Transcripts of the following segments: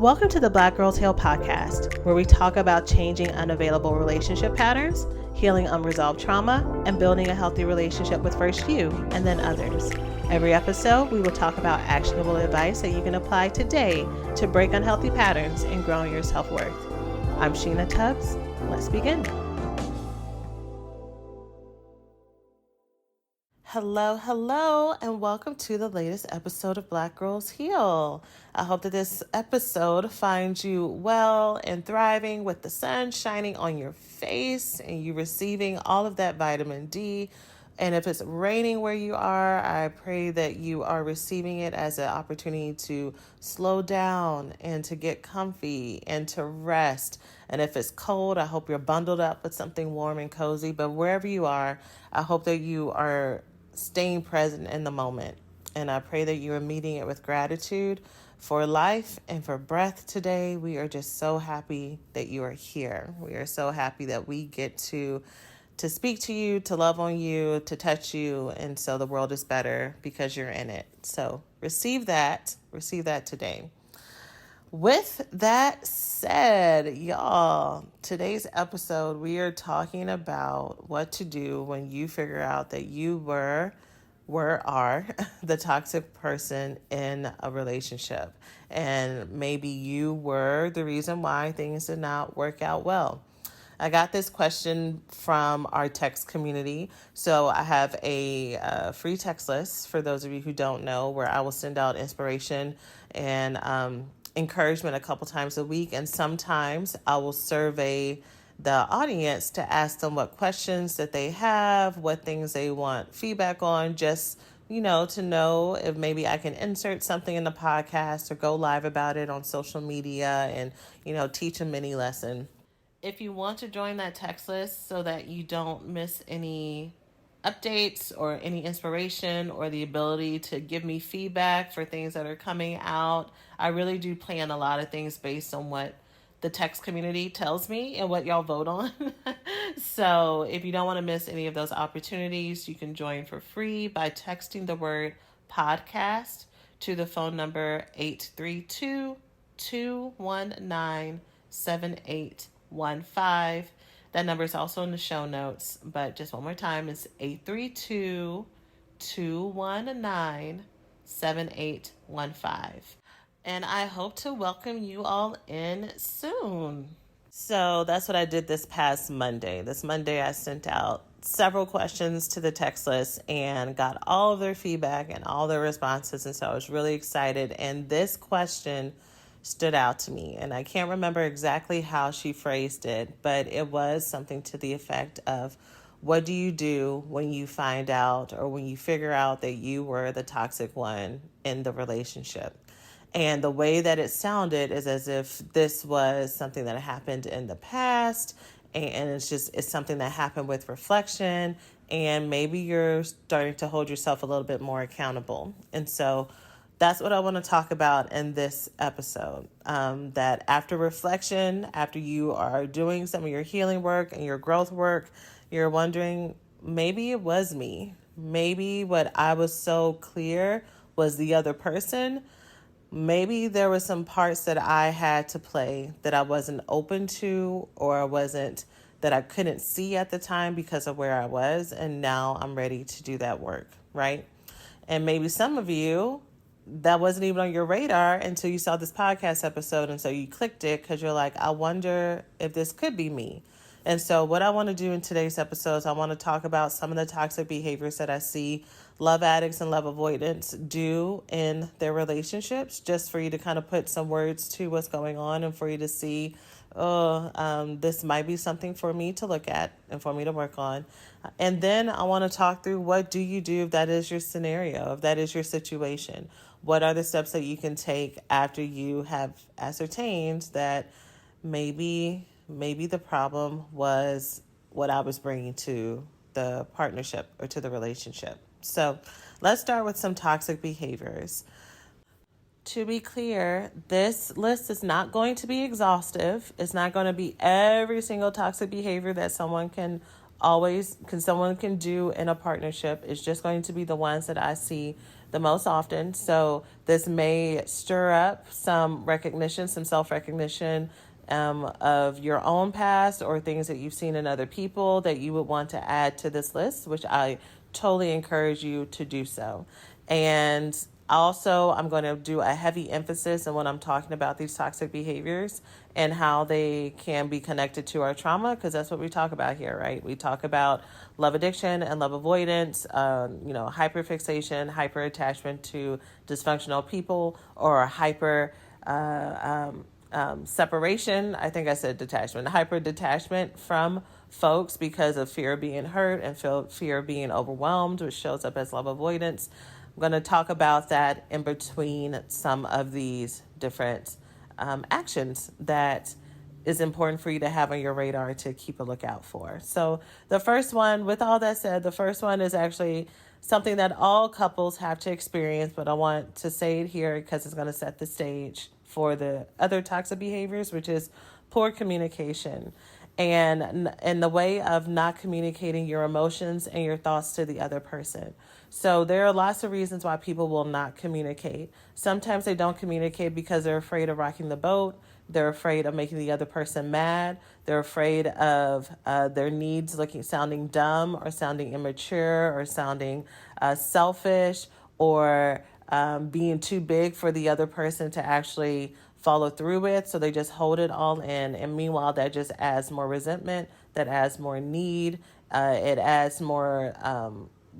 Welcome to the Black Girls Heal podcast, where we talk about changing unavailable relationship patterns, healing unresolved trauma, and building a healthy relationship with first you and then others. Every episode, we will talk about actionable advice that you can apply today to break unhealthy patterns and grow your self-worth. I'm Sheena Tubbs. Let's begin. Hello, and welcome to the latest episode of Black Girls Heal. I hope that this episode finds you well and thriving with the sun shining on your face and you receiving all of that vitamin D. And if it's raining where you are, I pray that you are receiving it as an opportunity to slow down and to get comfy and to rest. And if it's cold, I hope you're bundled up with something warm and cozy. But wherever you are, I hope that you are staying present in the moment. And I pray that you are meeting it with gratitude for life and for breath today. We are just so happy that you are here. We are so happy that we get to speak to you, to love on you, to touch you. And so the world is better because you're in it. So receive that today. With that said, y'all, today's episode, we are talking about what to do when you figure out that you are the toxic person in a relationship. And maybe you were the reason why things did not work out well. I got this question from our text community. So I have a free text list for those of you who don't know, where I will send out inspiration and encouragement a couple times a week. And sometimes I will survey the audience to ask them what questions that they have, what things they want feedback on, just, to know if maybe I can insert something in the podcast or go live about it on social media and, teach a mini lesson. If you want to join that text list so that you don't miss any updates or any inspiration or the ability to give me feedback for things that are coming out, I really do plan a lot of things based on what the text community tells me and what y'all vote on. So if you don't want to miss any of those opportunities, you can join for free by texting the word podcast to the phone number 832-219-7815. That number is also in the show notes, but just one more time, it's 832-219-7815. And I hope to welcome you all in soon. So that's what I did this past Monday. This Monday, I sent out several questions to the text list and got all of their feedback and all their responses. And so I was really excited. And this question stood out to me. And I can't remember exactly how she phrased it, but it was something to the effect of, what do you do when you find out or when you figure out that you were the toxic one in the relationship? And the way that it sounded is as if this was something that happened in the past, and it's something that happened with reflection, and maybe you're starting to hold yourself a little bit more accountable. And so that's what I want to talk about in this episode. That after reflection, after you are doing some of your healing work and your growth work, you're wondering, maybe it was me. Maybe what I was so clear was the other person. Maybe there were some parts that I had to play that I wasn't open to, or that I couldn't see at the time because of where I was. And now I'm ready to do that work, right? And maybe some of you, that wasn't even on your radar until you saw this podcast episode. And so you clicked it because you're like, I wonder if this could be me. And so what I want to do in today's episode is I want to talk about some of the toxic behaviors that I see love addicts and love avoidants do in their relationships, just for you to kind of put some words to what's going on and for you to see, this might be something for me to look at and for me to work on. And then I want to talk through, what do you do if that is your scenario, if that is your situation? What are the steps that you can take after you have ascertained that maybe the problem was what I was bringing to the partnership or to the relationship? So let's start with some toxic behaviors. To be clear, this list is not going to be exhaustive. It's not going to be every single toxic behavior that someone can do in a partnership. It's just going to be the ones that I see the most often. So this may stir up some recognition, some self-recognition of your own past or things that you've seen in other people that you would want to add to this list, which I totally encourage you to do so. And also, I'm going to do a heavy emphasis on when I'm talking about these toxic behaviors and how they can be connected to our trauma, because that's what we talk about here, right? We talk about love addiction and love avoidance, hyperfixation, hyper attachment to dysfunctional people, or hyper separation. I think I said detachment, hyper detachment from folks because of fear of being hurt and fear of being overwhelmed, which shows up as love avoidance. I'm going to talk about that in between some of these different actions that is important for you to have on your radar to keep a lookout for. So the first one, with all that said, the first one is actually something that all couples have to experience, but I want to say it here because it's going to set the stage for the other toxic behaviors, which is poor communication and in the way of not communicating your emotions and your thoughts to the other person. So there are lots of reasons why people will not communicate. Sometimes they don't communicate because they're afraid of rocking the boat. They're afraid of making the other person mad. They're afraid of their needs sounding dumb or sounding immature or sounding selfish or being too big for the other person to actually follow through with. So they just hold it all in. And meanwhile, that just adds more resentment, that adds more need, it adds more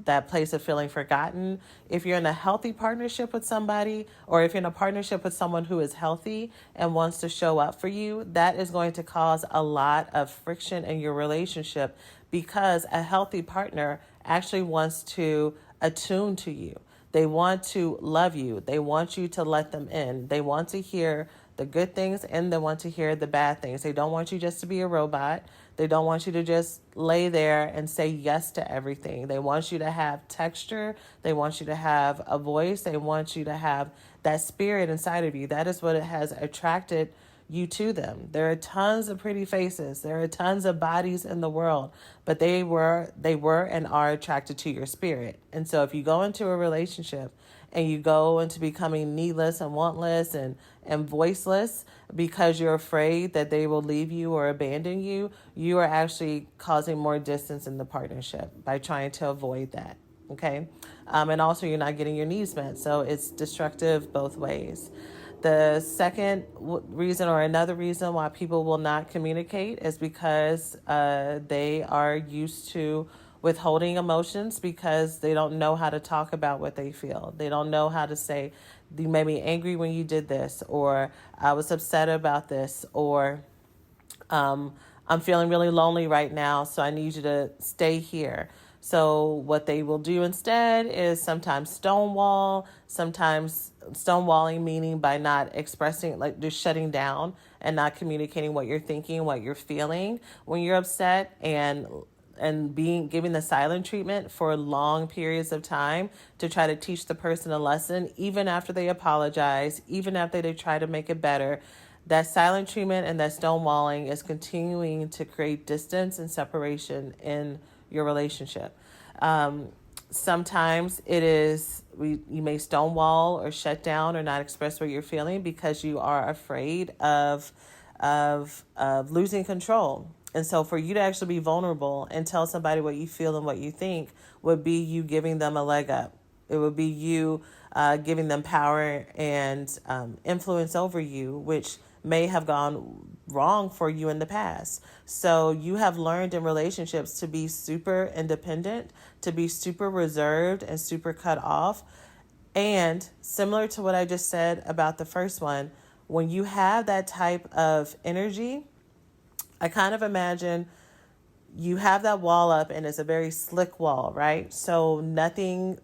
that place of feeling forgotten. If you're in a healthy partnership with somebody, or if you're in a partnership with someone who is healthy and wants to show up for you, that is going to cause a lot of friction in your relationship, because a healthy partner actually wants to attune to you. They want to love you. They want you to let them in. They want to hear the good things and they want to hear the bad things. They don't want you just to be a robot. They don't want you to just lay there and say yes to everything. They want you to have texture. They want you to have a voice. They want you to have that spirit inside of you. That is what it has attracted you to them. There are tons of pretty faces. There are tons of bodies in the world, but they were and are attracted to your spirit. And so if you go into a relationship and you go into becoming needless and wantless and voiceless because you're afraid that they will leave you or abandon you, you are actually causing more distance in the partnership by trying to avoid that. Okay. And also you're not getting your needs met. So it's destructive both ways. The second reason, or another reason why people will not communicate, is because they are used to withholding emotions because they don't know how to talk about what they feel. They don't know how to say, you made me angry when you did this, or I was upset about this, or I'm feeling really lonely right now, so I need you to stay here. So what they will do instead is sometimes stonewalling, meaning by not expressing, like just shutting down and not communicating what you're thinking, what you're feeling when you're upset, and giving the silent treatment for long periods of time to try to teach the person a lesson, even after they apologize, even after they try to make it better. That silent treatment and that stonewalling is continuing to create distance and separation in your relationship. Sometimes it is you may stonewall or shut down or not express what you're feeling because you are afraid of losing control. And so for you to actually be vulnerable and tell somebody what you feel and what you think would be you giving them a leg up. It would be you giving them power and influence over you, which may have gone wrong for you in the past. So you have learned in relationships to be super independent, to be super reserved and super cut off. And similar to what I just said about the first one, when you have that type of energy, I kind of imagine you have that wall up and it's a very slick wall, right? So anything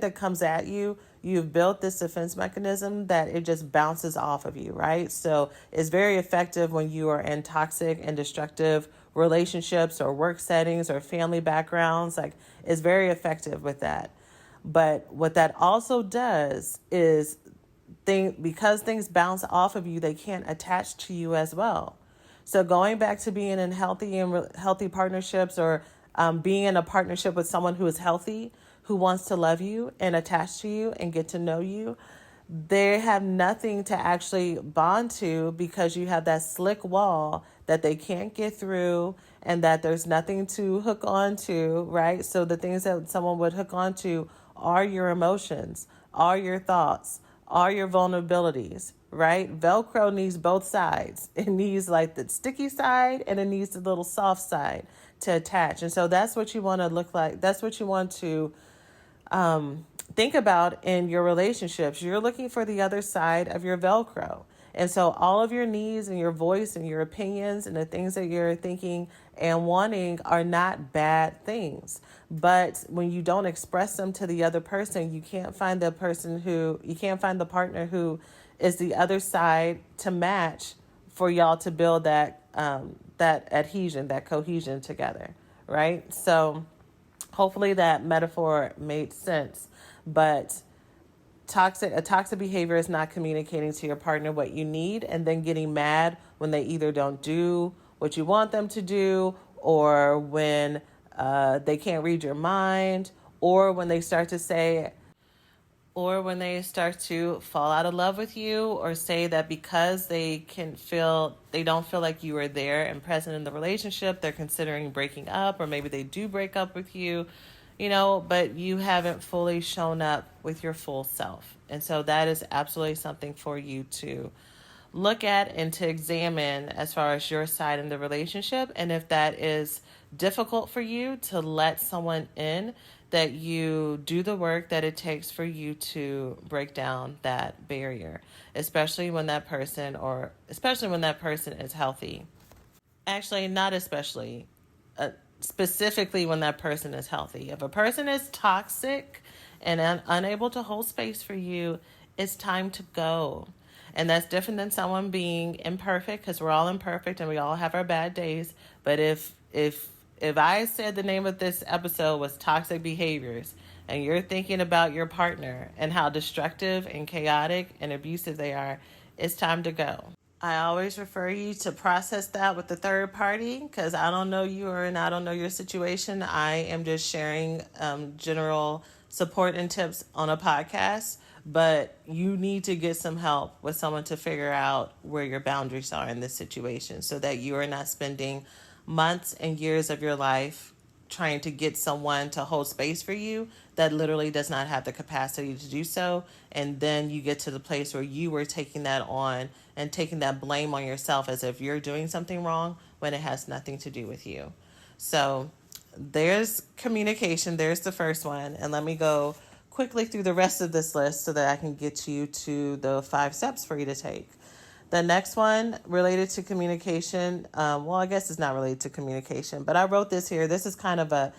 that comes at you, you've built this defense mechanism that it just bounces off of you, right? So it's very effective when you are in toxic and destructive relationships or work settings or family backgrounds. Like, it's very effective with that. But what that also does is because things bounce off of you, they can't attach to you as well. So going back to being in healthy partnerships, or being in a partnership with someone who is healthy, who wants to love you and attach to you and get to know you, they have nothing to actually bond to because you have that slick wall that they can't get through and that there's nothing to hook on to, right? So the things that someone would hook on to are your emotions, are your thoughts, are your vulnerabilities, right? Velcro needs both sides. It needs like the sticky side and it needs the little soft side to attach. And so that's what you want to look like. That's what you want to think about in your relationships. You're looking for the other side of your Velcro. And so all of your needs and your voice and your opinions and the things that you're thinking and wanting are not bad things. But when you don't express them to the other person, you can't find the partner who is the other side to match for y'all to build that adhesion, that cohesion together, right? So hopefully that metaphor made sense. But a toxic behavior is not communicating to your partner what you need and then getting mad when they either don't do what you want them to do, or when they can't read your mind, or when they start to fall out of love with you, or say that because they don't feel like you are there and present in the relationship, they're considering breaking up, or maybe they do break up with you, but you haven't fully shown up with your full self. And so that is absolutely something for you to look at and to examine as far as your side in the relationship. And if that is difficult for you to let someone in, that you do the work that it takes for you to break down that barrier, especially when that person is healthy. Actually, not especially. Specifically when that person is healthy. If a person is toxic and unable to hold space for you, it's time to go. And that's different than someone being imperfect, because we're all imperfect and we all have our bad days. But if I said the name of this episode was toxic behaviors, and you're thinking about your partner and how destructive and chaotic and abusive they are, it's time to go. I always refer you to process that with the third party, because I don't know you and I don't know your situation. I am just sharing general support and tips on a podcast, but you need to get some help with someone to figure out where your boundaries are in this situation, so that you are not spending months and years of your life trying to get someone to hold space for you that literally does not have the capacity to do so. And then you get to the place where you were taking that on and taking that blame on yourself as if you're doing something wrong when it has nothing to do with you. So there's communication. There's the first one. And let me go quickly through the rest of this list so that I can get you to the 5 steps for you to take. The next one related to communication, I guess it's not related to communication, but I wrote this here. This is kind of a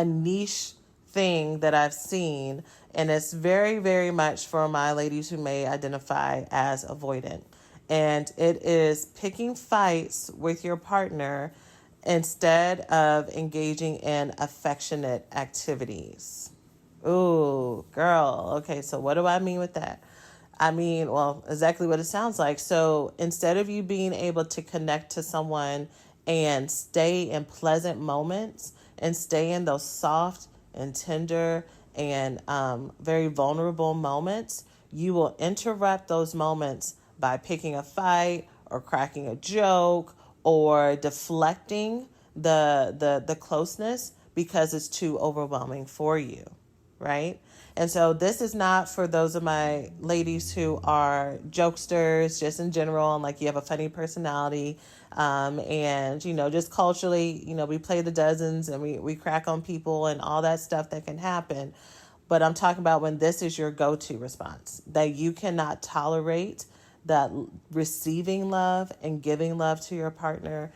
niche thing that I've seen, and it's very, very much for my ladies who may identify as avoidant. And it is picking fights with your partner instead of engaging in affectionate activities. Ooh, girl. Okay, so what do I mean with that? I mean, exactly what it sounds like. So instead of you being able to connect to someone and stay in pleasant moments and stay in those soft and tender and very vulnerable moments, you will interrupt those moments by picking a fight or cracking a joke or deflecting the closeness because it's too overwhelming for you, right? And so this is not for those of my ladies who are jokesters, just in general, and like you have a funny personality, and, just culturally, we play the dozens and we crack on people and all that stuff that can happen. But I'm talking about when this is your go-to response, that you cannot tolerate that receiving love and giving love to your partner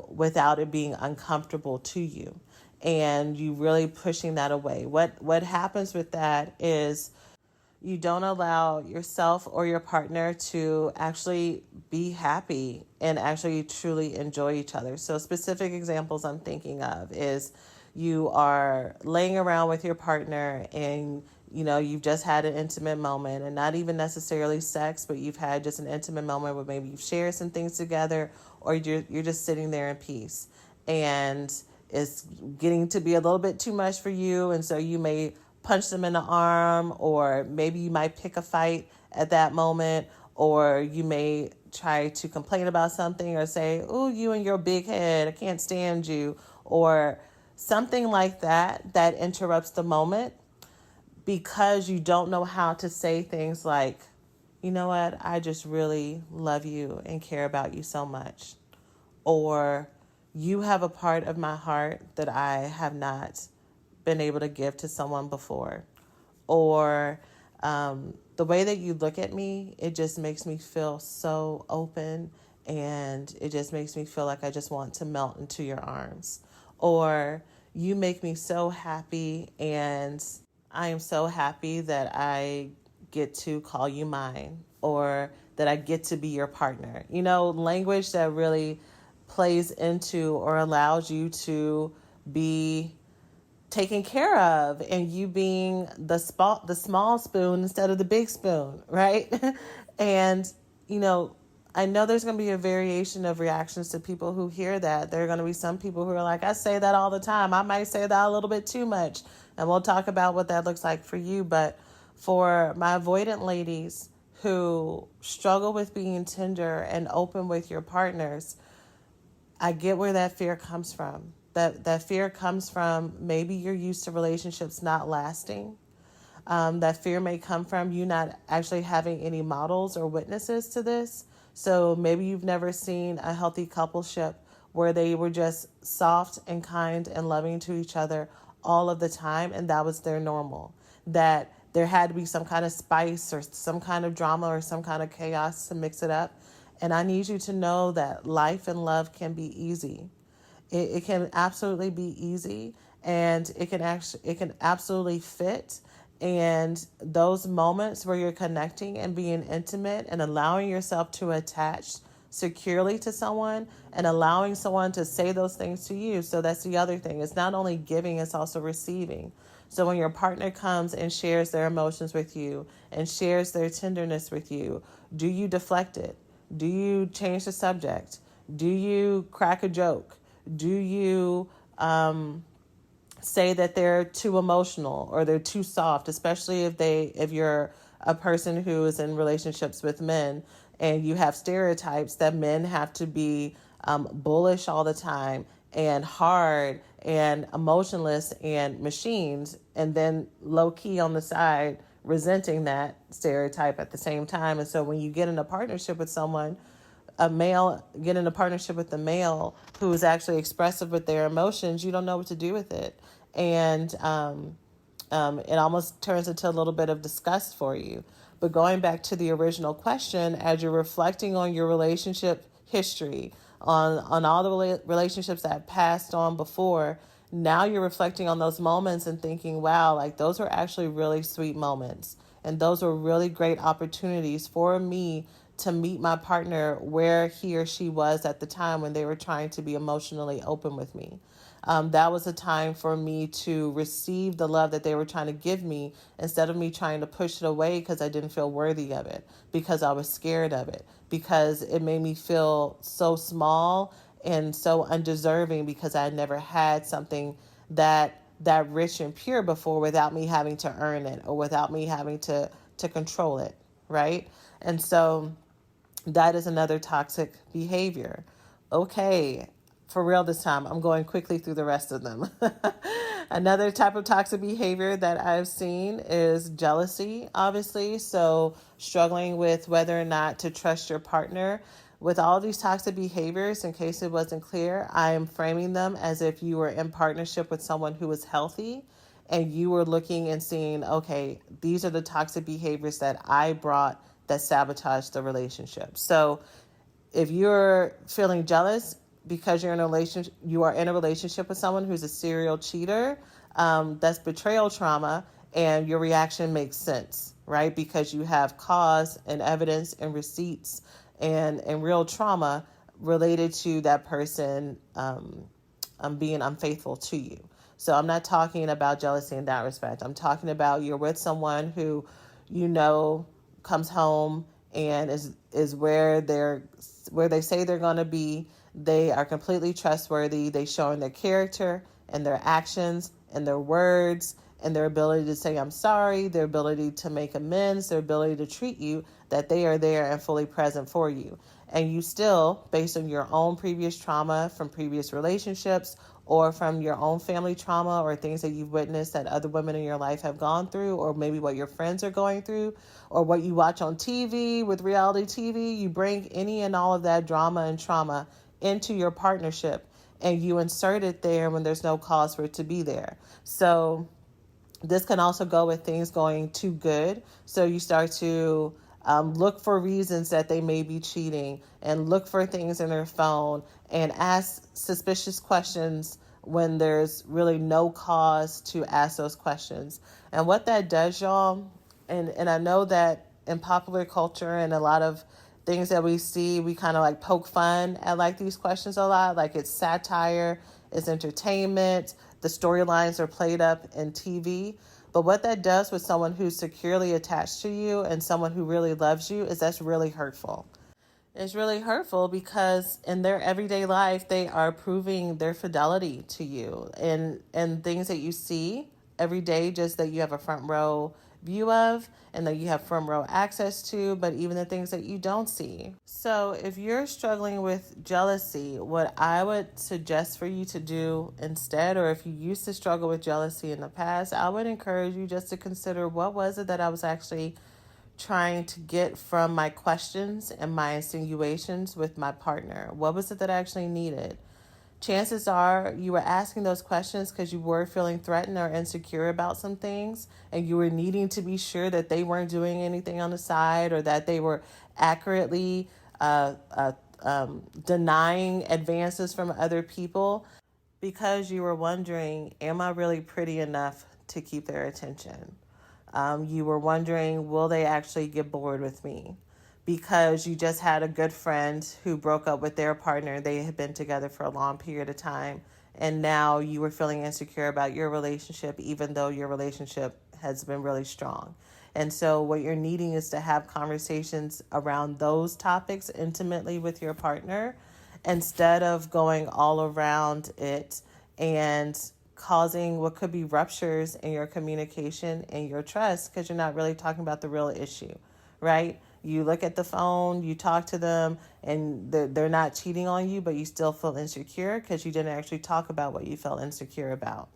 without it being uncomfortable to you. And you really pushing that away. What happens with that is you don't allow yourself or your partner to actually be happy and actually truly enjoy each other. So specific examples I'm thinking of is you are laying around with your partner and you've just had an intimate moment, and not even necessarily sex, but you've had just an intimate moment where maybe you've shared some things together, or you're just sitting there in peace. And it's getting to be a little bit too much for you, and so you may punch them in the arm, or maybe you might pick a fight at that moment, or you may try to complain about something or say, "Oh, you and your big head, I can't stand you," or something like that interrupts the moment because you don't know how to say things like, "You know what, I just really love you and care about you so much," or "You have a part of my heart that I have not been able to give to someone before," or "The way that you look at me, it just makes me feel so open, and it just makes me feel like I just want to melt into your arms," or "You make me so happy, and I am so happy that I get to call you mine," or that I get to be your partner. Language that really plays into or allows you to be taken care of, and you being the small spoon instead of the big spoon, right? And I know there's going to be a variation of reactions to people who hear that. There are going to be some people who are like, "I say that all the time. I might say that a little bit too much." And we'll talk about what that looks like for you. But for my avoidant ladies who struggle with being tender and open with your partners, I get where that fear comes from. That fear comes from maybe you're used to relationships not lasting. That fear may come from you not actually having any models or witnesses to this. So maybe you've never seen a healthy coupleship where they were just soft and kind and loving to each other all of the time, and that was their normal. That there had to be some kind of spice or some kind of drama or some kind of chaos to mix it up. And I need you to know that life and love can be easy. It can absolutely be easy, and it can absolutely fit. And those moments where you're connecting and being intimate and allowing yourself to attach securely to someone and allowing someone to say those things to you. So that's the other thing. It's not only giving, it's also receiving. So when your partner comes and shares their emotions with you and shares their tenderness with you, do you deflect it? Do you change the subject? Do you crack a joke? Do you say that they're too emotional or they're too soft, especially if you're a person who is in relationships with men and you have stereotypes that men have to be bullish all the time and hard and emotionless and machines, and then low key on the side resenting that stereotype at the same time. And so when you get in a partnership with someone, a male, get in a partnership with a male who is actually expressive with their emotions, you don't know what to do with it. And it almost turns into a little bit of disgust for you. But going back to the original question, as you're reflecting on your relationship history, on all the relationships that have passed on before, now you're reflecting on those moments and thinking, wow, like those were actually really sweet moments. And those were really great opportunities for me to meet my partner where he or she was at the time when they were trying to be emotionally open with me. That was a time for me to receive the love that they were trying to give me instead of me trying to push it away because I didn't feel worthy of it, because I was scared of it, because it made me feel so small and so undeserving because I had never had something that rich and pure before without me having to earn it or without me having to control it, right? And so that is another toxic behavior. Okay, for real this time, I'm going quickly through the rest of them. Another type of toxic behavior that I've seen is jealousy, obviously. So struggling with whether or not to trust your partner. With all these toxic behaviors, in case it wasn't clear, I am framing them as if you were in partnership with someone who is healthy and you were looking and seeing, okay, these are the toxic behaviors that I brought that sabotage the relationship. So if you're feeling jealous because you are in a relationship with someone who's a serial cheater, that's betrayal trauma, and your reaction makes sense, right? Because you have cause and evidence and receipts and real trauma related to that person being unfaithful to you. So I'm not talking about jealousy in that respect. I'm talking about you're with someone who comes home and is where they say they're going to be. They are completely trustworthy. They show in their character and their actions and their words and their ability to say, I'm sorry, their ability to make amends, their ability to treat you, that they are there and fully present for you. And you still, based on your own previous trauma from previous relationships or from your own family trauma or things that you've witnessed that other women in your life have gone through, or maybe what your friends are going through, or what you watch on TV with reality TV, you bring any and all of that drama and trauma into your partnership and you insert it there when there's no cause for it to be there. So this can also go with things going too good. So you start to look for reasons that they may be cheating and look for things in their phone and ask suspicious questions when there's really no cause to ask those questions. And what that does, y'all, and I know that in popular culture and a lot of things that we see, we kind of like poke fun at like these questions a lot. Like it's satire, it's entertainment, the storylines are played up in TV. But what that does with someone who's securely attached to you and someone who really loves you is that's really hurtful. It's really hurtful because in their everyday life, they are proving their fidelity to you and things that you see every day, just that you have a front row view of and that you have front row access to, but even the things that you don't see. So if you're struggling with jealousy, what I would suggest for you to do instead, or if you used to struggle with jealousy in the past, I would encourage you just to consider, what was it that I was actually trying to get from my questions and my insinuations with my partner? What was it that I actually needed? Chances are you were asking those questions because you were feeling threatened or insecure about some things, and you were needing to be sure that they weren't doing anything on the side, or that they were accurately denying advances from other people, because you were wondering, am I really pretty enough to keep their attention? You were wondering, will they actually get bored with me? Because you just had a good friend who broke up with their partner. They had been together for a long period of time. And now you were feeling insecure about your relationship, even though your relationship has been really strong. And so what you're needing is to have conversations around those topics intimately with your partner, instead of going all around it and causing what could be ruptures in your communication and your trust, because you're not really talking about the real issue, right? You look at the phone, you talk to them, and they're not cheating on you, but you still feel insecure because you didn't actually talk about what you felt insecure about.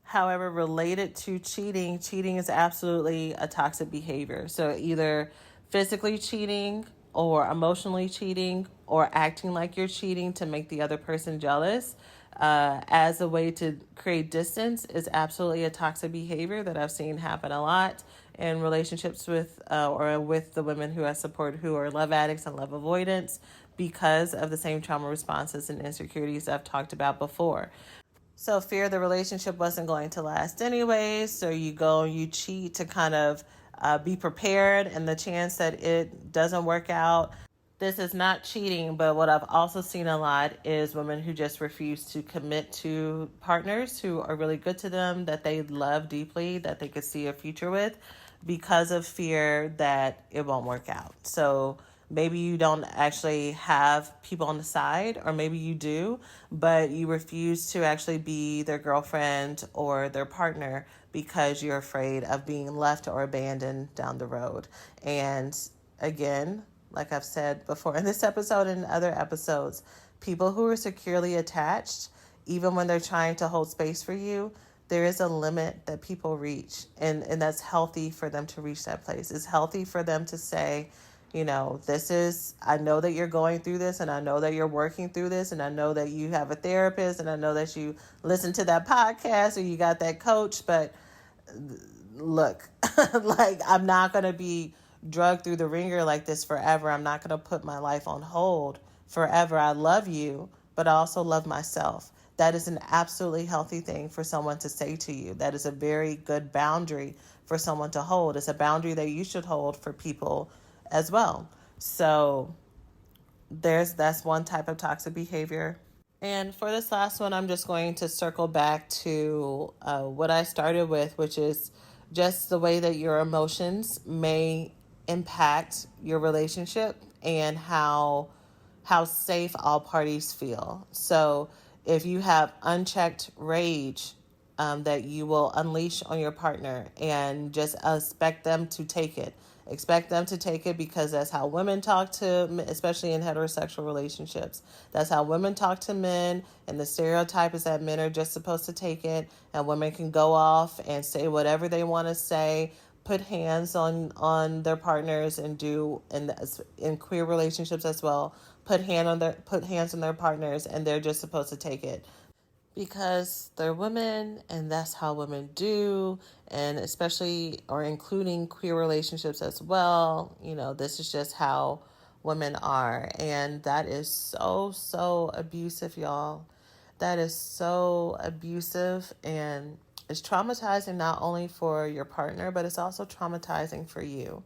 However, related to cheating, cheating is absolutely a toxic behavior. So either physically cheating or emotionally cheating or acting like you're cheating to make the other person jealous as a way to create distance is absolutely a toxic behavior that I've seen happen a lot in relationships with or with the women who I support who are love addicts and love avoidance, because of the same trauma responses and insecurities I've talked about before. So fear the relationship wasn't going to last anyways, so you go and you cheat to kind of be prepared, and the chance that it doesn't work out. This is not cheating, but what I've also seen a lot is women who just refuse to commit to partners who are really good to them, that they love deeply, that they could see a future with, because of fear that it won't work out. So maybe you don't actually have people on the side, or maybe you do, but you refuse to actually be their girlfriend or their partner because you're afraid of being left or abandoned down the road. And again, like I've said before in this episode and other episodes, people who are securely attached, even when they're trying to hold space for you, there is a limit that people reach. And that's healthy for them to reach that place. It's healthy for them to say, I know that you're going through this, and I know that you're working through this, and I know that you have a therapist, and I know that you listen to that podcast or you got that coach, but look, like, I'm not going to be drugged through the ringer like this forever. I'm not going to put my life on hold forever. I love you, but I also love myself. That is an absolutely healthy thing for someone to say to you. That is a very good boundary for someone to hold. It's a boundary that you should hold for people as well. So that's one type of toxic behavior. And for this last one, I'm just going to circle back to what I started with, which is just the way that your emotions may impact your relationship and how safe all parties feel. So if you have unchecked rage that you will unleash on your partner, and just expect them to take it. Expect them to take it, because that's how women talk to men, especially in heterosexual relationships. That's how women talk to men, and the stereotype is that men are just supposed to take it, and women can go off and say whatever they want to say, put hands on their partners, and do in queer relationships as well, put hands on their partners, and they're just supposed to take it because they're women and that's how women do, and especially or including queer relationships as well. This is just how women are, and that is so abusive, y'all. That is so abusive, and it's traumatizing not only for your partner, but it's also traumatizing for you.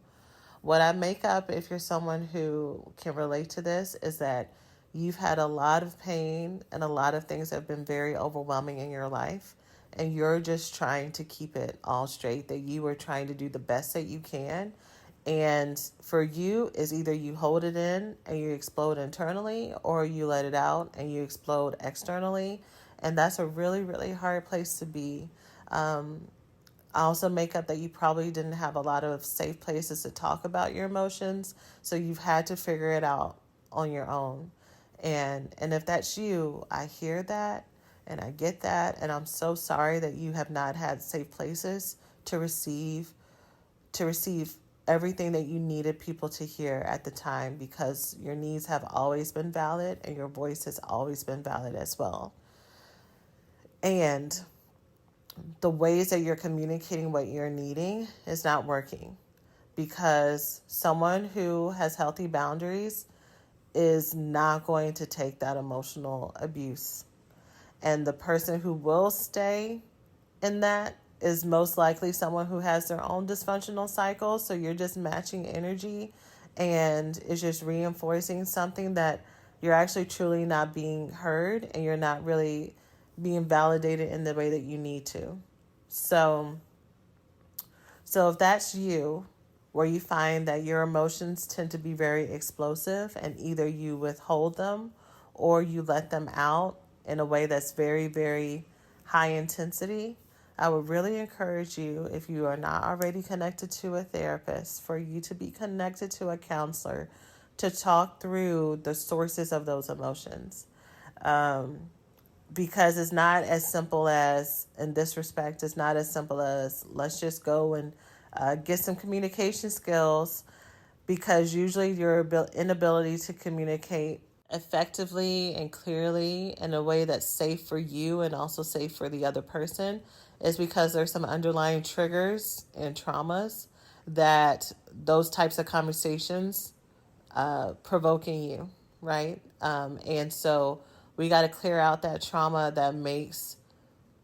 What I make up, if you're someone who can relate to this, is that you've had a lot of pain and a lot of things have been very overwhelming in your life, and you're just trying to keep it all straight, that you are trying to do the best that you can. And for you, is either you hold it in and you explode internally, or you let it out and you explode externally. And that's a really, really hard place to be. I also make up that you probably didn't have a lot of safe places to talk about your emotions, so you've had to figure it out on your own. And if that's you, I hear that and I get that, and I'm so sorry that you have not had safe places to receive everything that you needed people to hear at the time, because your needs have always been valid and your voice has always been valid as well. And the ways that you're communicating what you're needing is not working, because someone who has healthy boundaries is not going to take that emotional abuse. And the person who will stay in that is most likely someone who has their own dysfunctional cycle. So you're just matching energy, and it's just reinforcing something that you're actually truly not being heard, and you're not really being validated in the way that you need to. So if that's you, where you find that your emotions tend to be very explosive, and either you withhold them or you let them out in a way that's very, very high intensity, I would really encourage you, if you are not already connected to a therapist, for you to be connected to a counselor to talk through the sources of those emotions. Because it's not as simple as, in this respect, it's not as simple as let's just go and get some communication skills, because usually your inability to communicate effectively and clearly in a way that's safe for you and also safe for the other person is because there's some underlying triggers and traumas that those types of conversations provoking you, right? And so we got to clear out that trauma that makes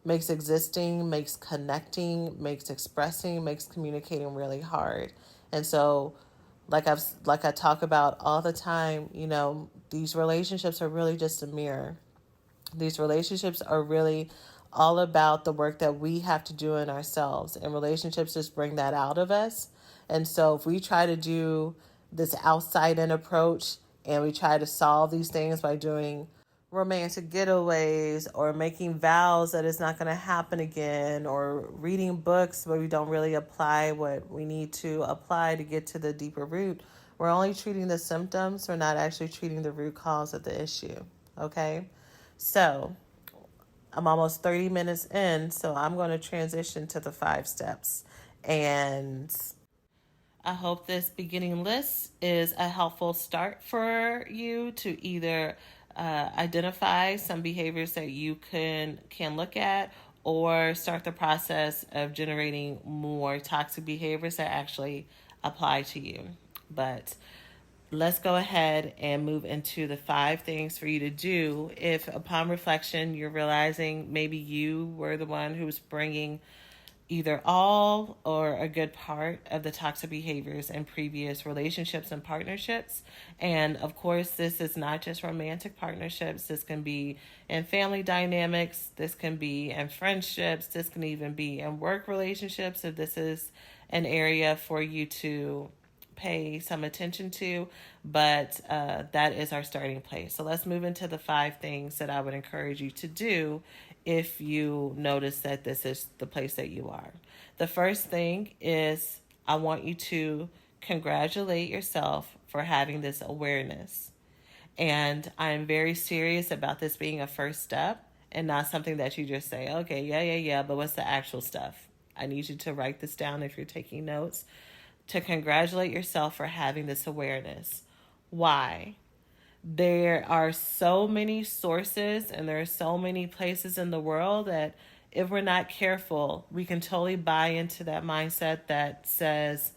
existing, makes connecting, makes expressing, makes communicating really hard. And so, like I talk about all the time, these relationships are really just a mirror. These relationships are really all about the work that we have to do in ourselves, and relationships just bring that out of us. And so if we try to do this outside in approach, and we try to solve these things by doing romantic getaways or making vows that it's not going to happen again, or reading books where we don't really apply what we need to apply to get to the deeper root, we're only treating the symptoms. We're not actually treating the root cause of the issue. Okay? So I'm almost 30 minutes in, so I'm going to transition to the 5 steps. And I hope this beginning list is a helpful start for you to either identify some behaviors that you can look at, or start the process of generating more toxic behaviors that actually apply to you. But let's go ahead and move into the 5 things for you to do if, upon reflection, you're realizing maybe you were the one who was bringing either all or a good part of the toxic behaviors in previous relationships and partnerships. And of course, this is not just romantic partnerships. This can be in family dynamics. This can be in friendships. This can even be in work relationships, if this is an area for you to pay some attention to. But that is our starting place. So let's move into the 5 things that I would encourage you to do if you notice that this is the place that you are. The first thing is I want you to congratulate yourself for having this awareness. And I'm very serious about this being a first step and not something that you just say, okay, yeah, but what's the actual stuff? I need you to write this down if you're taking notes, to congratulate yourself for having this awareness. Why? There are so many sources and there are so many places in the world that if we're not careful, we can totally buy into that mindset that says,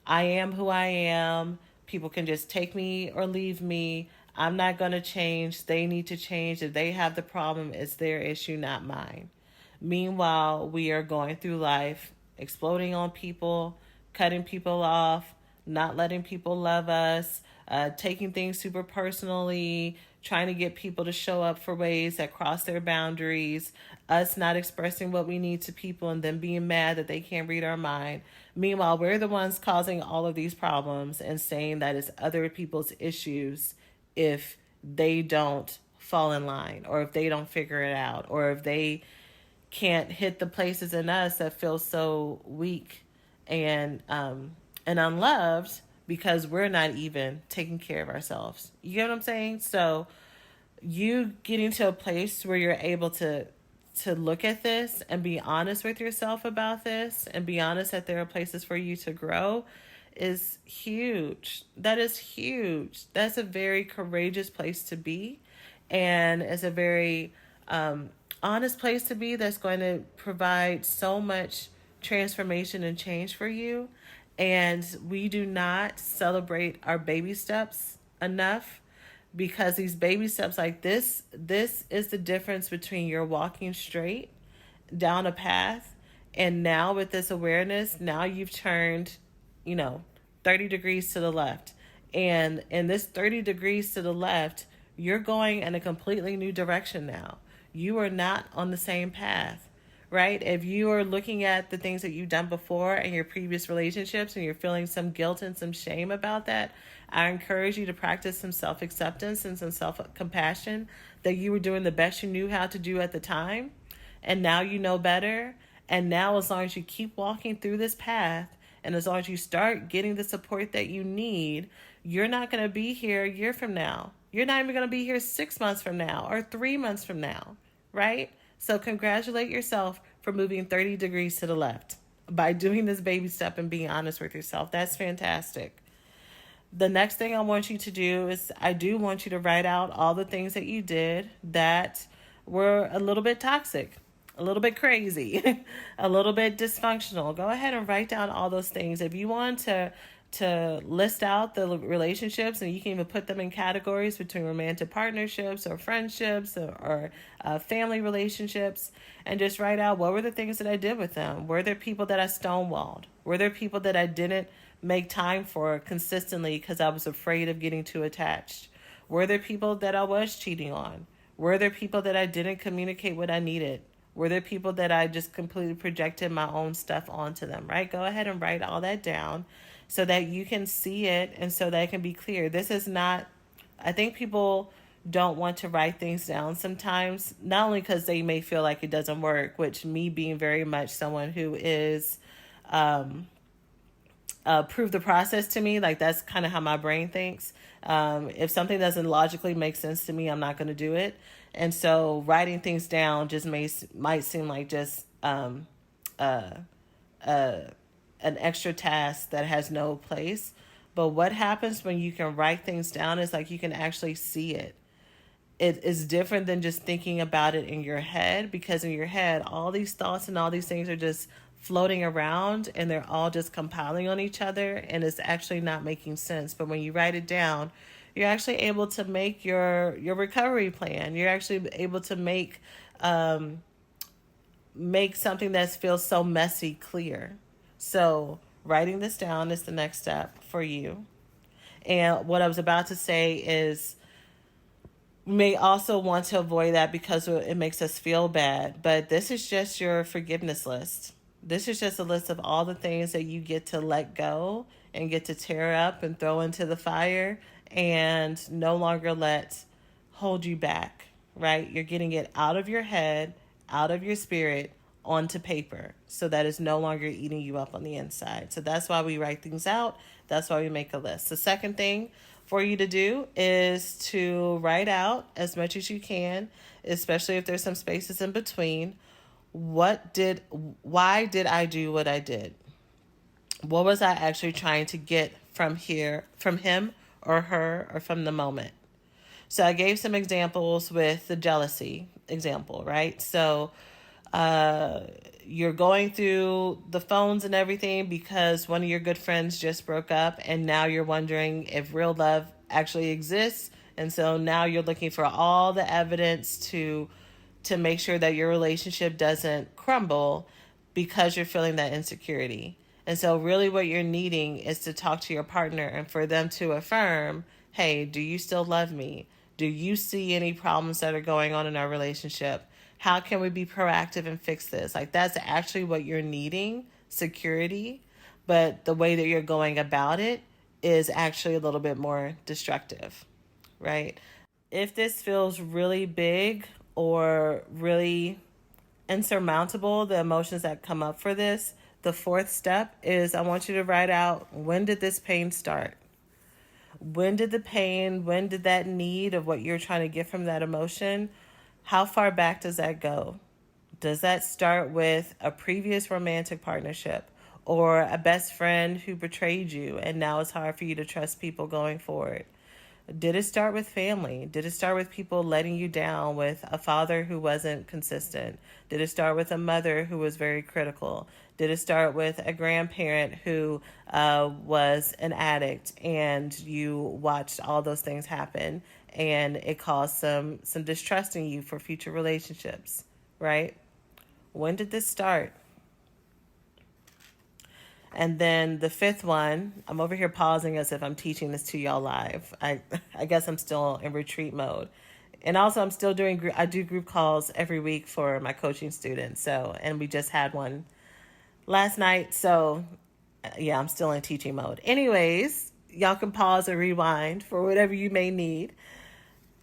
I am who I am. People can just take me or leave me. I'm not going to change. They need to change. If they have the problem, it's their issue, not mine. Meanwhile, we are going through life, exploding on people, cutting people off, not letting people love us, taking things super personally, trying to get people to show up for ways that cross their boundaries, us not expressing what we need to people and then being mad that they can't read our mind. Meanwhile, we're the ones causing all of these problems and saying that it's other people's issues if they don't fall in line or if they don't figure it out or if they can't hit the places in us that feel so weak and unloved because we're not even taking care of ourselves. You get what I'm saying? So you getting to a place where you're able to look at this and be honest with yourself about this and be honest that there are places for you to grow is huge. That is huge. That's a very courageous place to be. And it's a very honest place to be that's going to provide so much transformation and change for you. And we do not celebrate our baby steps enough because these baby steps like this is the difference between you're walking straight down a path and now with this awareness, now you've turned, 30 degrees to the left. And in this 30 degrees to the left, you're going in a completely new direction now. You are not on the same path, right? If you are looking at the things that you've done before in your previous relationships and you're feeling some guilt and some shame about that, I encourage you to practice some self-acceptance and some self-compassion that you were doing the best you knew how to do at the time. And now you know better. And now as long as you keep walking through this path and as long as you start getting the support that you need, you're not going to be here a year from now. You're not even going to be here 6 months from now or 3 months from now, right? So congratulate yourself for moving 30 degrees to the left by doing this baby step and being honest with yourself. That's fantastic. The next thing I want you to do is I do want you to write out all the things that you did that were a little bit toxic, a little bit crazy, a little bit dysfunctional. Go ahead and write down all those things. If you want to list out the relationships, and you can even put them in categories between romantic partnerships or friendships or family relationships, and just write out what were the things that I did with them. Were there people that I stonewalled? Were there people that I didn't make time for consistently because I was afraid of getting too attached? Were there people that I was cheating on? Were there people that I didn't communicate what I needed? Were there people that I just completely projected my own stuff onto them, right? Go ahead and write all that down so that you can see it and so that it can be clear. This is not, I think people don't want to write things down sometimes, not only because they may feel like it doesn't work, which me being very much someone who is prove the process to me, like that's kind of how my brain thinks. If something doesn't logically make sense to me, I'm not going to do it. And so writing things down just might seem like just an extra task that has no place. But what happens when you can write things down is like you can actually see it. It is different than just thinking about it in your head, because in your head, all these thoughts and all these things are just floating around and they're all just compiling on each other and it's actually not making sense. But when you write it down, you're actually able to make your recovery plan. You're actually able to make something that feels so messy clear. So writing this down is the next step for you. And what I was about to say is we may also want to avoid that because it makes us feel bad. But this is just your forgiveness list. This is just a list of all the things that you get to let go and get to tear up and throw into the fire and no longer let hold you back, right? You're getting it out of your head, out of your spirit onto paper so that it's no longer eating you up on the inside. So that's why we write things out. That's why we make a list. The second thing for you to do is to write out as much as you can, especially if there's some spaces in between. Why did I do what I did? What was I actually trying to get from him or her, or from the moment? So I gave some examples with the jealousy example, right? So you're going through the phones and everything because one of your good friends just broke up, and now you're wondering if real love actually exists. And so now you're looking for all the evidence to make sure that your relationship doesn't crumble because you're feeling that insecurity. And so really what you're needing is to talk to your partner and for them to affirm, hey, do you still love me? Do you see any problems that are going on in our relationship? How can we be proactive and fix this? Like, that's actually what you're needing, security. But the way that you're going about it is actually a little bit more destructive, right? If this feels really big or really insurmountable, the emotions that come up for this, the fourth step is I want you to write out, when did this pain start? When did that need of what you're trying to get from that emotion, how far back does that go? Does that start with a previous romantic partnership or a best friend who betrayed you and now it's hard for you to trust people going forward? Did it start with family? Did it start with people letting you down, with a father who wasn't consistent? Did it start with a mother who was very critical? Did it start with a grandparent who was an addict and you watched all those things happen and it caused some distrust in you for future relationships, right? When did this start? And then the fifth one, I'm over here pausing as if I'm teaching this to y'all live. I guess I'm still in retreat mode. And also I'm still I do group calls every week for my coaching students. So, and we just had one last night. So yeah, I'm still in teaching mode. Anyways, y'all can pause or rewind for whatever you may need.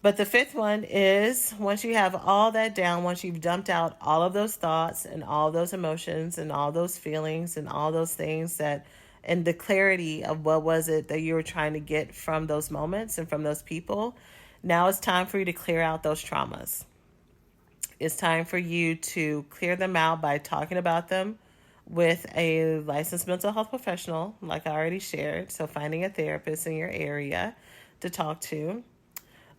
But the fifth one is, once you have all that down, once you've dumped out all of those thoughts and all those emotions and all those feelings and all those things and the clarity of what was it that you were trying to get from those moments and from those people, now it's time for you to clear out those traumas. It's time for you to clear them out by talking about them with a licensed mental health professional, like I already shared. So finding a therapist in your area to talk to.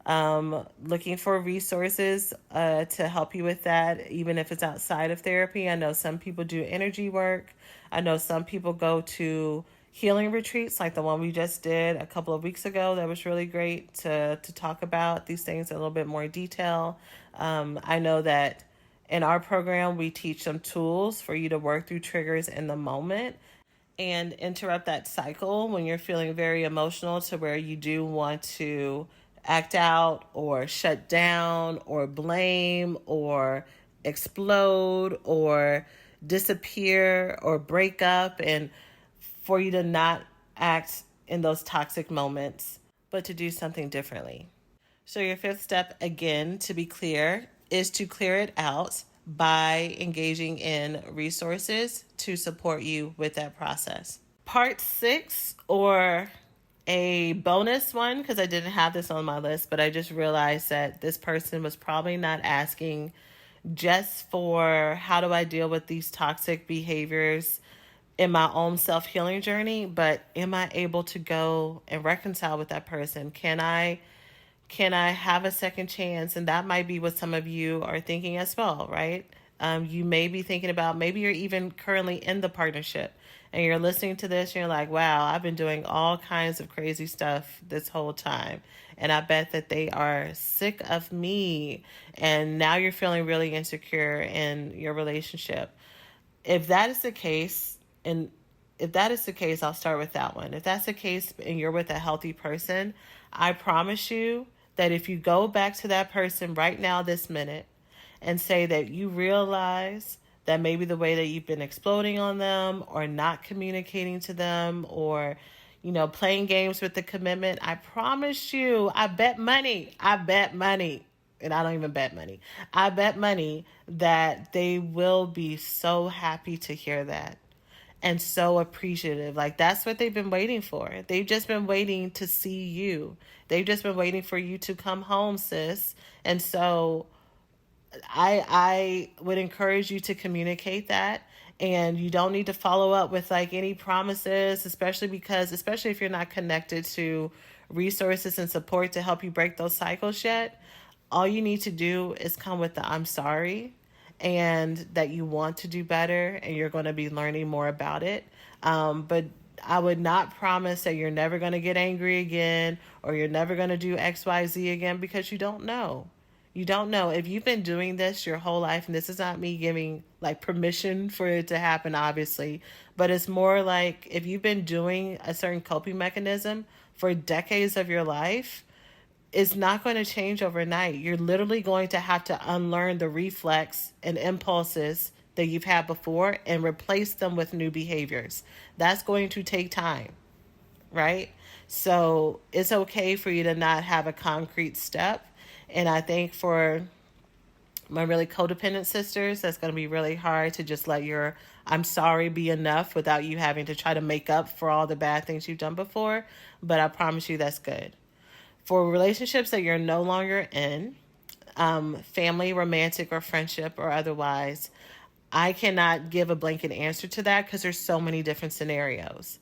Looking for resources to help you with that, even if it's outside of therapy. I know some people do energy work. I know some people go to healing retreats like the one we just did a couple of weeks ago. That was really great to talk about these things in a little bit more detail. I know that in our program, we teach some tools for you to work through triggers in the moment and interrupt that cycle when you're feeling very emotional to where you do want to act out or shut down or blame or explode or disappear or break up, and for you to not act in those toxic moments, but to do something differently. So your fifth step, again, to be clear, is to clear it out by engaging in resources to support you with that process. Part 6, or a bonus one, because I didn't have this on my list, but I just realized that this person was probably not asking just for how do I deal with these toxic behaviors in my own self-healing journey, but am I able to go and reconcile with that person? Can I have a second chance? And that might be what some of you are thinking as well, right? You may be thinking about, maybe you're even currently in the partnership and you're listening to this and you're like, wow, I've been doing all kinds of crazy stuff this whole time. And I bet that they are sick of me. And now you're feeling really insecure in your relationship. If that is the case, I'll start with that one. If that's the case and you're with a healthy person, I promise you that if you go back to that person right now, this minute, and say that you realize that maybe the way that you've been exploding on them or not communicating to them or, playing games with the commitment, I promise you, I bet money and I don't even bet money. I bet money that they will be so happy to hear that and so appreciative. Like, that's what they've been waiting for. They've just been waiting to see you. They've just been waiting for you to come home, sis. And so I would encourage you to communicate that, and you don't need to follow up with like any promises, especially if you're not connected to resources and support to help you break those cycles yet. All you need to do is come with the I'm sorry, and that you want to do better, and you're going to be learning more about it. But I would not promise that you're never going to get angry again, or you're never going to do XYZ again, because you don't know. You don't know. If you've been doing this your whole life, and this is not me giving like permission for it to happen, obviously, but it's more like if you've been doing a certain coping mechanism for decades of your life, it's not going to change overnight. You're literally going to have to unlearn the reflex and impulses that you've had before and replace them with new behaviors. That's going to take time, right? So it's okay for you to not have a concrete step. And I think for my really codependent sisters, that's going to be really hard to just let your I'm sorry be enough without you having to try to make up for all the bad things you've done before. But I promise you that's good. For relationships that you're no longer in, family, romantic, or friendship, or otherwise, I cannot give a blanket answer to that because there's so many different scenarios.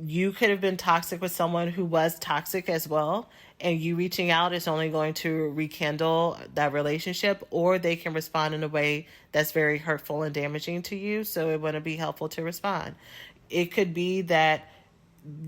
You could have been toxic with someone who was toxic as well, and you reaching out is only going to rekindle that relationship, or they can respond in a way that's very hurtful and damaging to you, so it wouldn't be helpful to respond. It could be that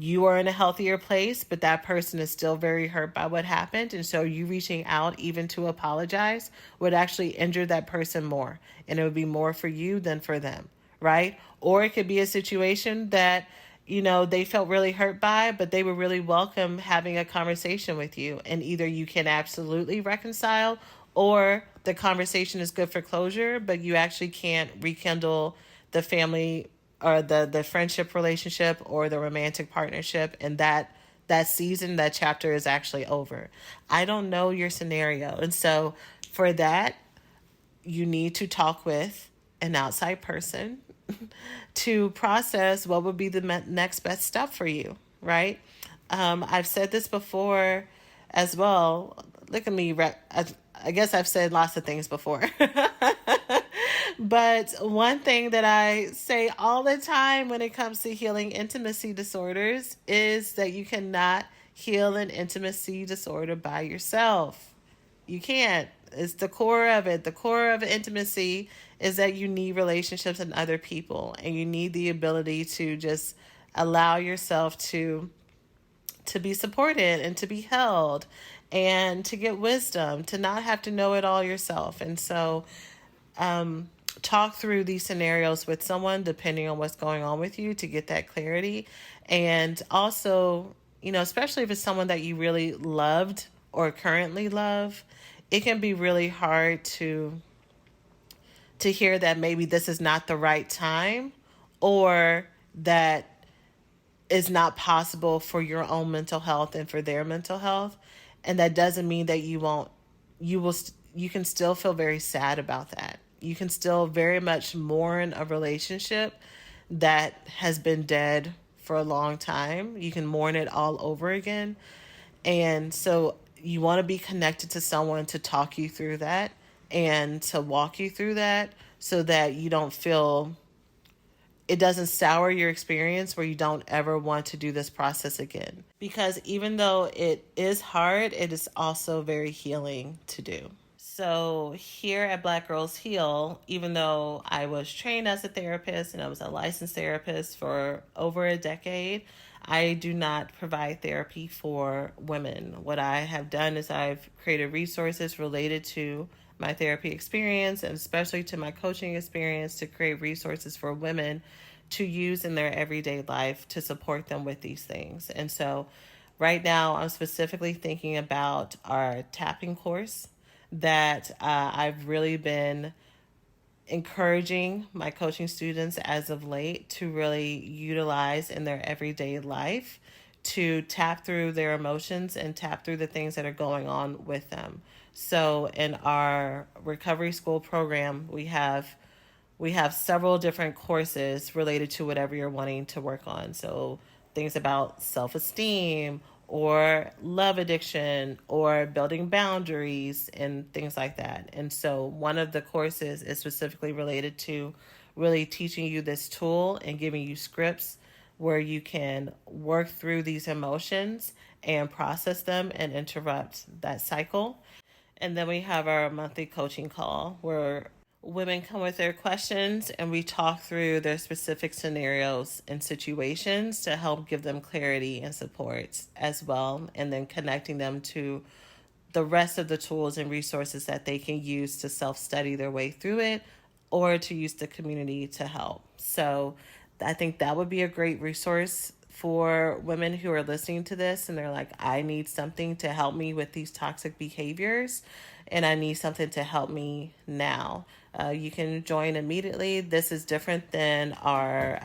you are in a healthier place, but that person is still very hurt by what happened. And so you reaching out even to apologize would actually injure that person more. And it would be more for you than for them, right? Or it could be a situation that, they felt really hurt by, but they would really welcome having a conversation with you. And either you can absolutely reconcile, or the conversation is good for closure, but you actually can't rekindle the family or the friendship relationship or the romantic partnership, and that season, that chapter is actually over. I don't know your scenario, and so for that, you need to talk with an outside person to process what would be the next best step for you, right? I've said this before as well. Look at me. I guess I've said lots of things before. But one thing that I say all the time when it comes to healing intimacy disorders is that you cannot heal an intimacy disorder by yourself. You can't. It's the core of it. The core of intimacy is that you need relationships and other people, and you need the ability to just allow yourself to be supported and to be held and to get wisdom, to not have to know it all yourself. And so talk through these scenarios with someone depending on what's going on with you to get that clarity. And also, especially if it's someone that you really loved or currently love, it can be really hard to hear that maybe this is not the right time, or that is not possible for your own mental health and for their mental health. And that doesn't mean that you can still feel very sad about that. You can still very much mourn a relationship that has been dead for a long time. You can mourn it all over again. And so you want to be connected to someone to talk you through that and to walk you through that, so that you don't feel it doesn't sour your experience where you don't ever want to do this process again. Because even though it is hard, it is also very healing to do. So here at Black Girls Heal, even though I was trained as a therapist and I was a licensed therapist for over a decade, I do not provide therapy for women. What I have done is I've created resources related to my therapy experience, and especially to my coaching experience, to create resources for women to use in their everyday life to support them with these things. And so right now I'm specifically thinking about our tapping course that I've really been encouraging my coaching students as of late to really utilize in their everyday life to tap through their emotions and tap through the things that are going on with them. So in our recovery school program, we have several different courses related to whatever you're wanting to work on. So things about self-esteem or love addiction or building boundaries and things like that. And so one of the courses is specifically related to really teaching you this tool and giving you scripts where you can work through these emotions and process them and interrupt that cycle. And then we have our monthly coaching call where women come with their questions and we talk through their specific scenarios and situations to help give them clarity and support as well. And then connecting them to the rest of the tools and resources that they can use to self study their way through it or to use the community to help. So I think that would be a great resource for women who are listening to this and they're like, I need something to help me with these toxic behaviors and I need something to help me now. You can join immediately. This is different than our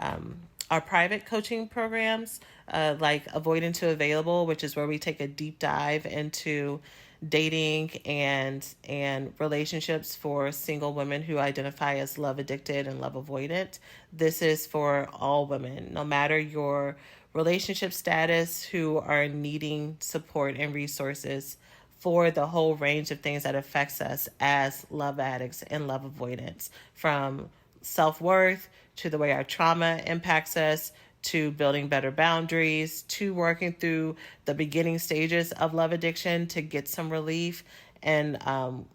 private coaching programs, like Avoidant to Available, which is where we take a deep dive into dating and relationships for single women who identify as love addicted and love avoidant. This is for all women, no matter your relationship status, who are needing support and resources for the whole range of things that affects us as love addicts and love avoidants, from self-worth to the way our trauma impacts us to building better boundaries to working through the beginning stages of love addiction to get some relief and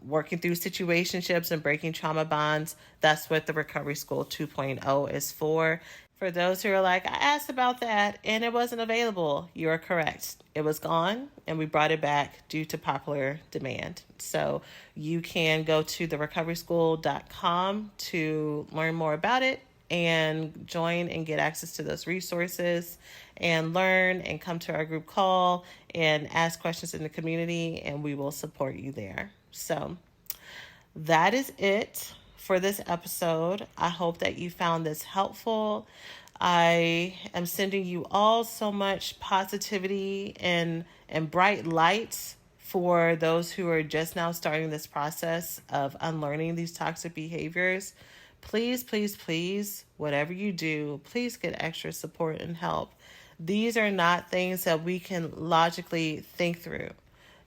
working through situationships and breaking trauma bonds. That's what the Recovery School 2.0 is for. For those who are like, I asked about that and it wasn't available, you are correct. It was gone and we brought it back due to popular demand. So you can go to therecoveryschool.com to learn more about it and join and get access to those resources and learn and come to our group call and ask questions in the community and we will support you there. So that is it for this episode. I hope that you found this helpful. I am sending you all so much positivity and bright lights for those who are just now starting this process of unlearning these toxic behaviors. Please, please, please, whatever you do, please get extra support and help. These are not things that we can logically think through.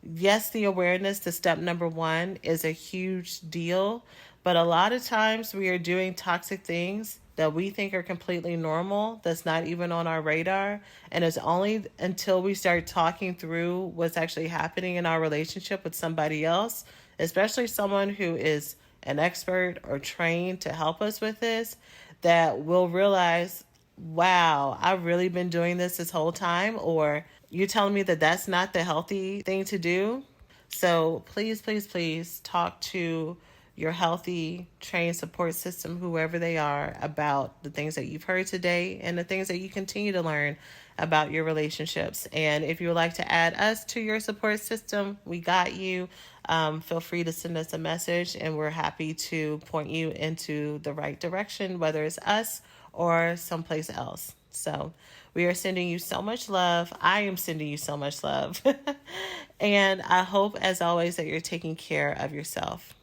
Yes, the awareness to step number one is a huge deal, but a lot of times we are doing toxic things that we think are completely normal, that's not even on our radar. And it's only until we start talking through what's actually happening in our relationship with somebody else, especially someone who is an expert or trained to help us with this, that we'll realize, wow, I've really been doing this whole time, or you're telling me that that's not the healthy thing to do. So please, please, please talk to your healthy trained support system, whoever they are, about the things that you've heard today and the things that you continue to learn about your relationships. And if you would like to add us to your support system, we got you. Feel free to send us a message and we're happy to point you into the right direction, whether it's us or someplace else. So we are sending you so much love. I am sending you so much love. And I hope, as always, that you're taking care of yourself.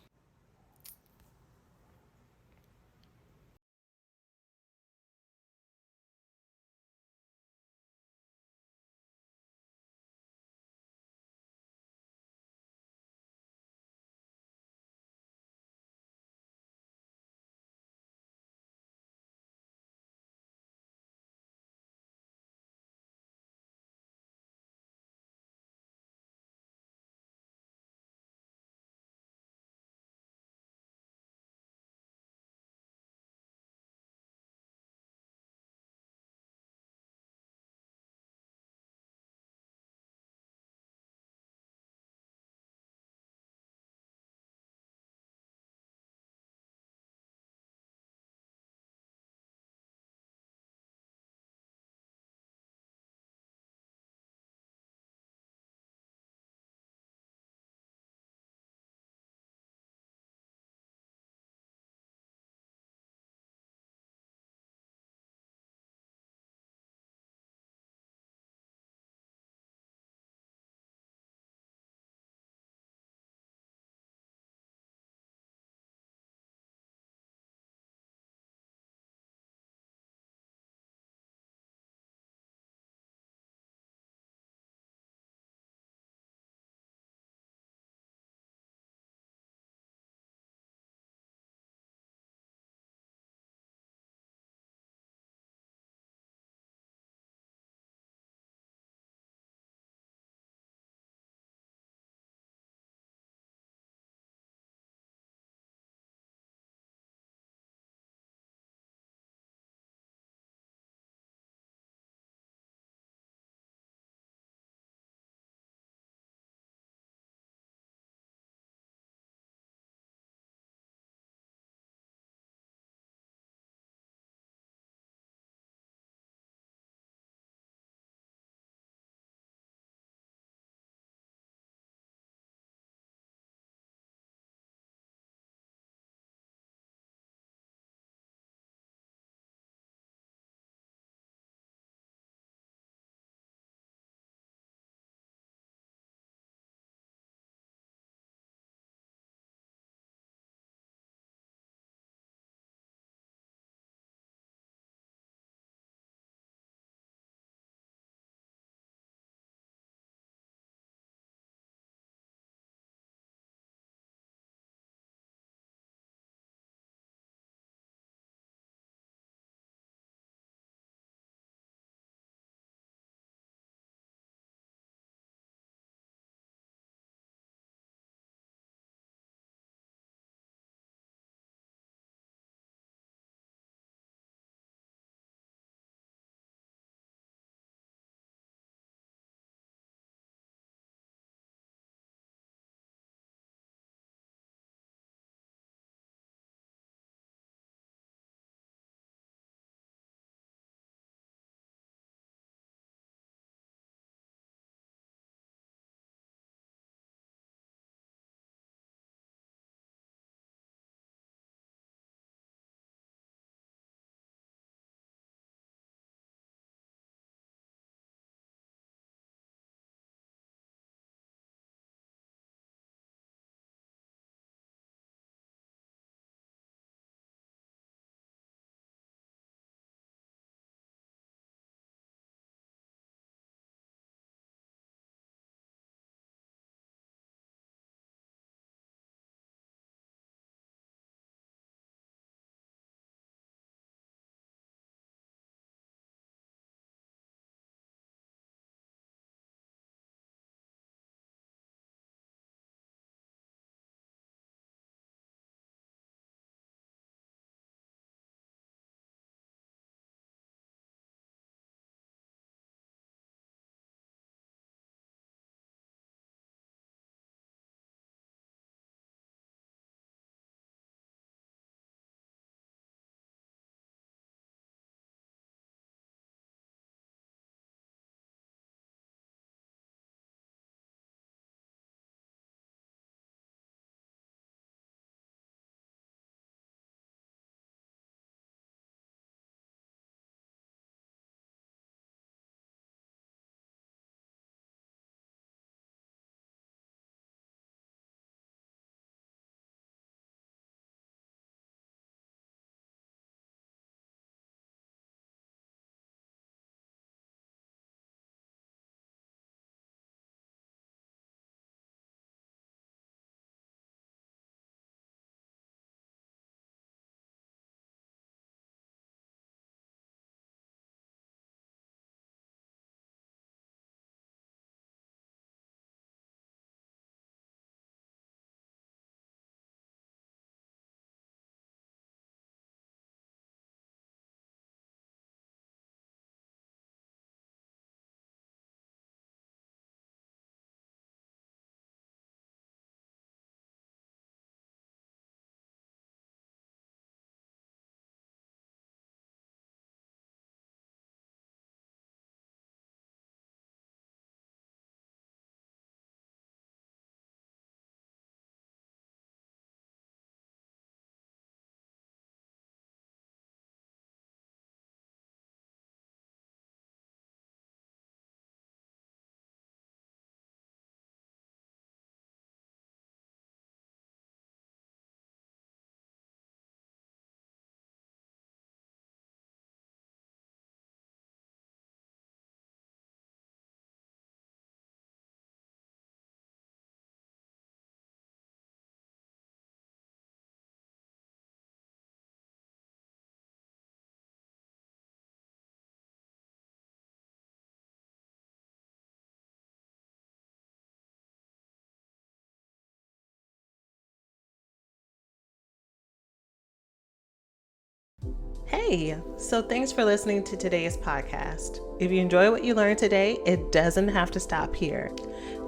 Hey, so thanks for listening to today's podcast. If you enjoy what you learned today, it doesn't have to stop here.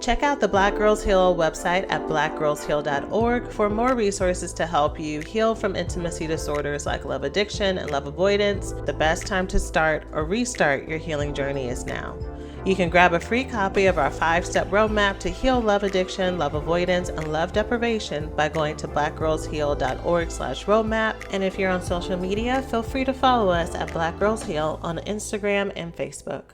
Check out the Black Girls Heal website at blackgirlsheal.org for more resources to help you heal from intimacy disorders like love addiction and love avoidance. The best time to start or restart your healing journey is now. You can grab a free copy of our 5-step roadmap to heal love addiction, love avoidance, and love deprivation by going to blackgirlsheal.org/roadmap. And if you're on social media, feel free to follow us at Black Girls Heal on Instagram and Facebook.